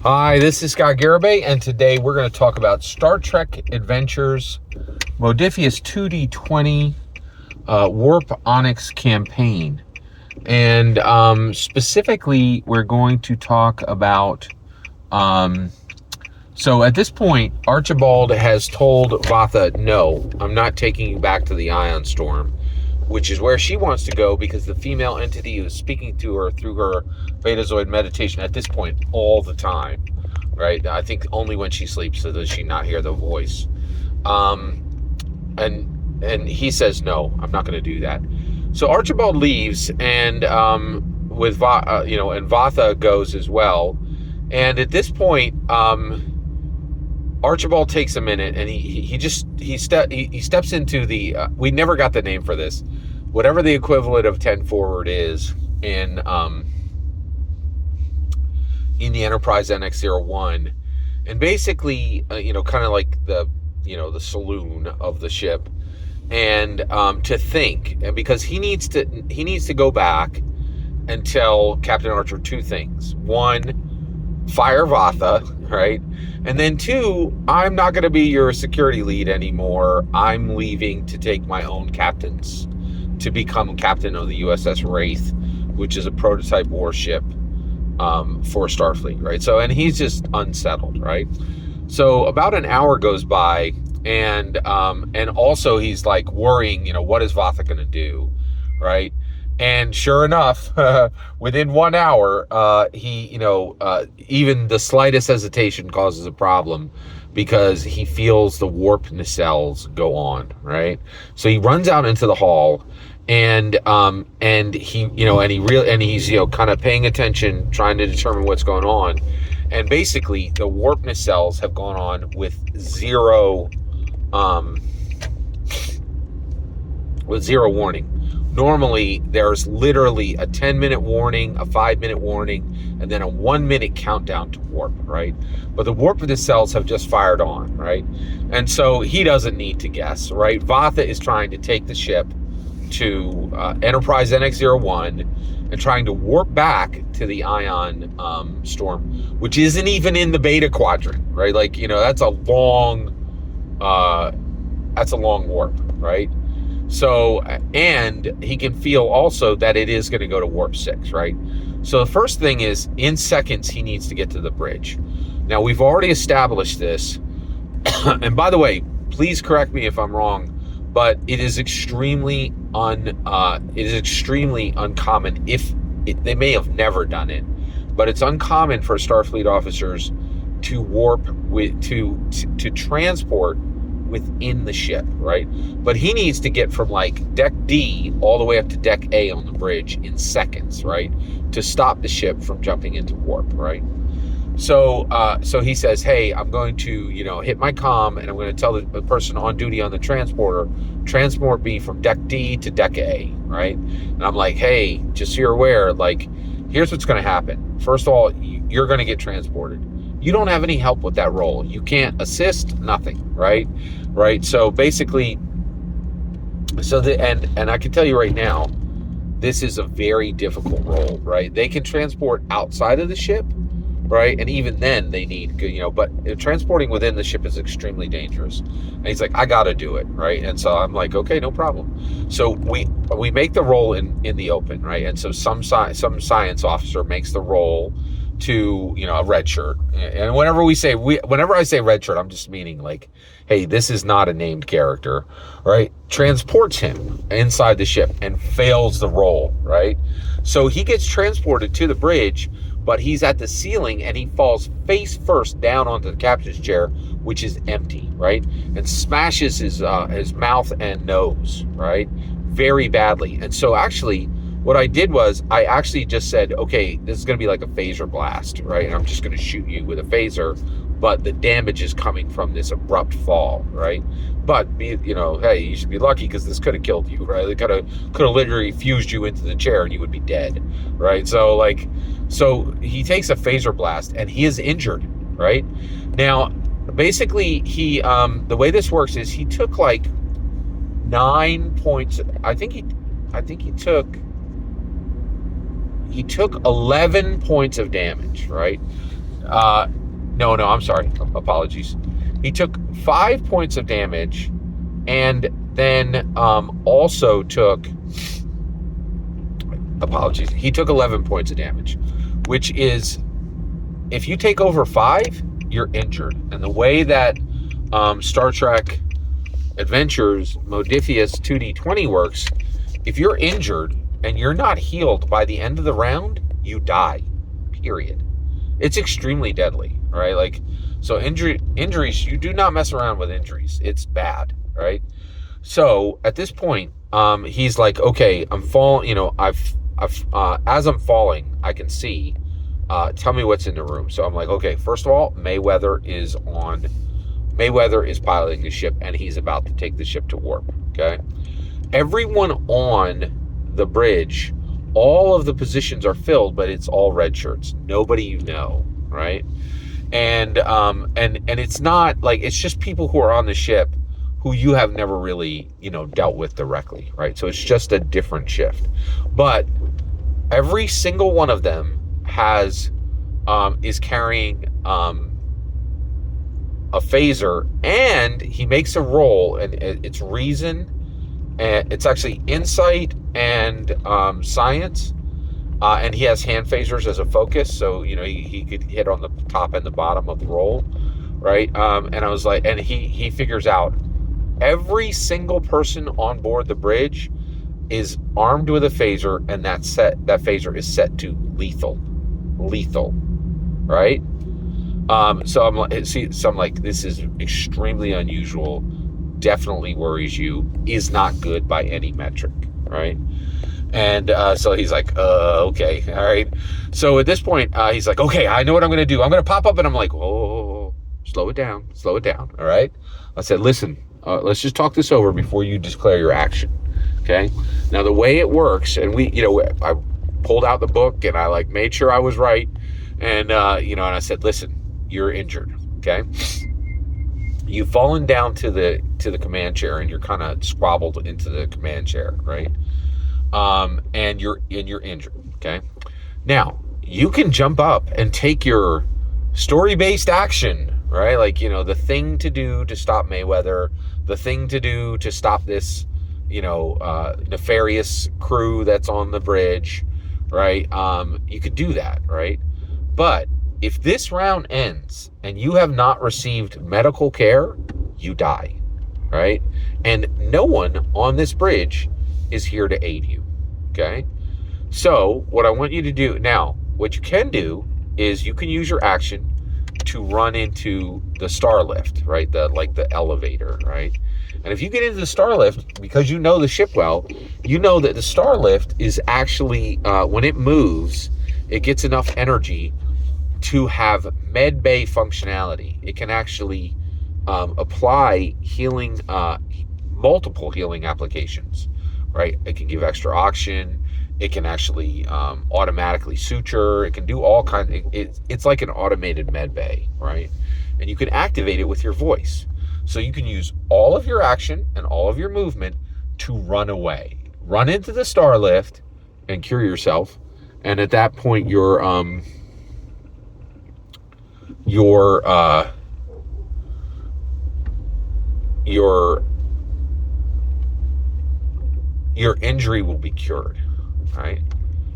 Hi, this is Scott Garibay, and today we're going to talk about Star Trek Adventures Modiphius 2d20 Warp Onyx campaign. And specifically, we're going to talk about... so at this point, Archibald has told Vatha, no, I'm not taking you back to the Ion Storm, which is where she wants to go because the female entity is speaking to her through her Betazoid meditation at this point all the time, right? I think only when she sleeps does she not hear the voice. And he says, no, I'm not going to do that. So Archibald leaves, and with Vatha goes as well. And at this point, Archibald takes a minute, and he steps into the we never got the name for this, whatever the equivalent of 10 forward is in the Enterprise NX-01, and basically kind of like the saloon of the ship, and to think, and because he needs to go back and tell Captain Archer two things: one, fire Vatha, right? And then two, I'm not going to be your security lead anymore. I'm leaving to take my own captains to become captain of the USS Wraith, which is a prototype warship for Starfleet, right? So, and he's just unsettled, right? So about an hour goes by, and also he's like worrying, what is Vatha going to do, right? And sure enough, within 1 hour, even the slightest hesitation causes a problem, because he feels the warp nacelles go on, right? So he runs out into the hall, and he's kind of paying attention, trying to determine what's going on. And basically, the warp nacelles have gone on with zero warning. Normally, there's literally a 10-minute warning, a 5-minute warning, and then a 1-minute countdown to warp, right? But the warp nacelles have just fired on, right? And so he doesn't need to guess, right? Vatha is trying to take the ship to Enterprise NX-01 and trying to warp back to the Ion Storm, which isn't even in the Beta Quadrant, right? Like, that's a long warp, right? So, and he can feel also that it is going to go to warp 6, right? So the first thing is, in seconds, he needs to get to the bridge. Now, we've already established this. And by the way, please correct me if I'm wrong, but it is extremely uncommon. They may have never done it, but it's uncommon for Starfleet officers to warp to transport within the ship, right? But he needs to get from like deck D all the way up to deck A on the bridge in seconds, right? To stop the ship from jumping into warp, right? So he says, hey, I'm going to, hit my comm, and I'm going to tell the person on duty on the transporter, transport me from deck D to deck A, right? And I'm like, hey, just so you're aware, like, here's what's going to happen. First of all, you're going to get transported. You don't have any help with that role. You can't assist, nothing, right? Right. So basically, and I can tell you right now, this is a very difficult role, right? They can transport outside of the ship, right? And even then they need, but transporting within the ship is extremely dangerous. And he's like, I got to do it, right? And so I'm like, okay, no problem. So we make the roll in the open, right? And so some science officer makes the roll to a red shirt, and whenever I say red shirt, I'm just meaning like, hey, this is not a named character, right? Transports him inside the ship and fails the roll, right? So he gets transported to the bridge, but he's at the ceiling and he falls face first down onto the captain's chair, which is empty, right? And smashes his mouth and nose, right? Very badly. And so actually, what I did was I actually just said, okay, this is going to be like a phaser blast, right? And I'm just going to shoot you with a phaser, but the damage is coming from this abrupt fall, right? But hey, you should be lucky, because this could have killed you, right? It could have literally fused you into the chair and you would be dead, right? So he takes a phaser blast and he is injured, right? Now, basically, he the way this works is he took like 9 points. I think he took he took 11 points of damage, right? No, I'm sorry. Apologies. He took 5 points of damage, and then also took, apologies, he took 11 points of damage, which is, if you take over 5, you're injured. And the way that Star Trek Adventures Modiphius 2d20 works, if you're injured and you're not healed by the end of the round, you die, period. It's extremely deadly, right? Like, so injuries, you do not mess around with injuries. It's bad, right? So at this point, he's like, okay, I'm falling, you know, as I'm falling, I can see, tell me what's in the room. So I'm like, okay, first of all, Mayweather is piloting the ship, and he's about to take the ship to warp, okay? Everyone on the bridge, all of the positions are filled, but it's all red shirts. Nobody you know, right? And it's not like, it's just people who are on the ship who you have never really, you know, dealt with directly, right? So it's just a different shift. But every single one of them is carrying a phaser, and he makes a roll, and it's reason, and it's actually insight and science, and he has hand phasers as a focus, so you know he could hit on the top and the bottom of the roll, right? And I was like, and he figures out every single person on board the bridge is armed with a phaser, and that phaser is set to lethal, right? So I'm like, this is extremely unusual, definitely worries you, is not good by any metric, right? And so he's like, okay, all right. So at this point, he's like, okay, I know what I'm going to do. I'm going to pop up, and I'm like, oh, slow it down, all right? I said, listen, let's just talk this over before you declare your action, okay? Now, the way it works, and I pulled out the book, and I like made sure I was right, and and I said, listen, you're injured, okay? You've fallen down to the command chair, and you're kind of squabbled into the command chair, right? And you're injured, okay? Now, you can jump up and take your story-based action, right? Like, the thing to do to stop Mayweather, the thing to do to stop this, nefarious crew that's on the bridge, right? You could do that, right? But if this round ends and you have not received medical care, you die, right? And no one on this bridge is here to aid you, okay? So what I want you to do now, what you can do is you can use your action to run into the star lift, right? The elevator, right? And if you get into the star lift, because you know the ship well, you know that the star lift is actually, when it moves, it gets enough energy to have med bay functionality. It can actually apply healing, multiple healing applications, right? It can give extra oxygen. It can actually automatically suture. It can do all kinds. It's like an automated med bay, right? And you can activate it with your voice. So you can use all of your action and all of your movement to run away, run into the star lift, and cure yourself. And at that point, your injury will be cured, right?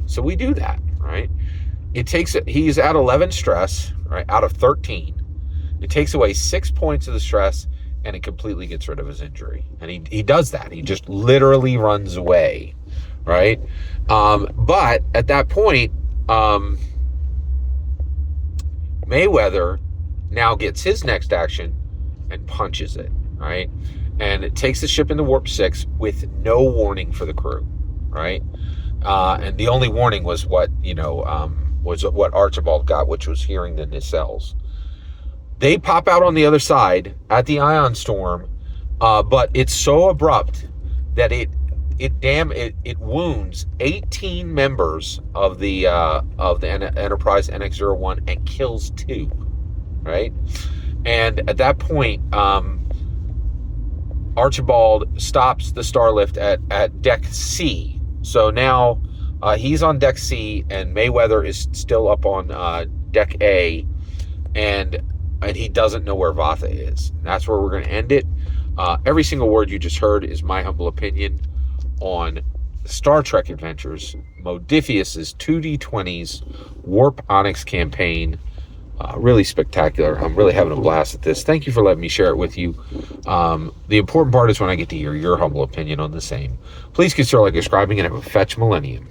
So we do that, right? He's at 11 stress, right? Out of 13. It takes away 6 points of the stress, and it completely gets rid of his injury. And he does that. He just literally runs away, right? But at that point, Mayweather now gets his next action and punches it, right? And it takes the ship into warp 6 with no warning for the crew, right? And the only warning was what Archibald got, which was hearing the nacelles. They pop out on the other side at the ion storm, but it's so abrupt that it wounds 18 members of the Enterprise NX-01 and kills 2, right? And at that point, Archibald stops the Starlift at deck C. So now he's on deck C, and Mayweather is still up on deck A. and he doesn't know where Vatha is. That's where we're going to end it. Every single word you just heard is my humble opinion on Star Trek Adventures, Modiphius' 2d20s Warp Onyx campaign. Really spectacular. I'm really having a blast at this. Thank you for letting me share it with you. The important part is when I get to hear your humble opinion on the same. Please consider like subscribing and have a fetch millennium.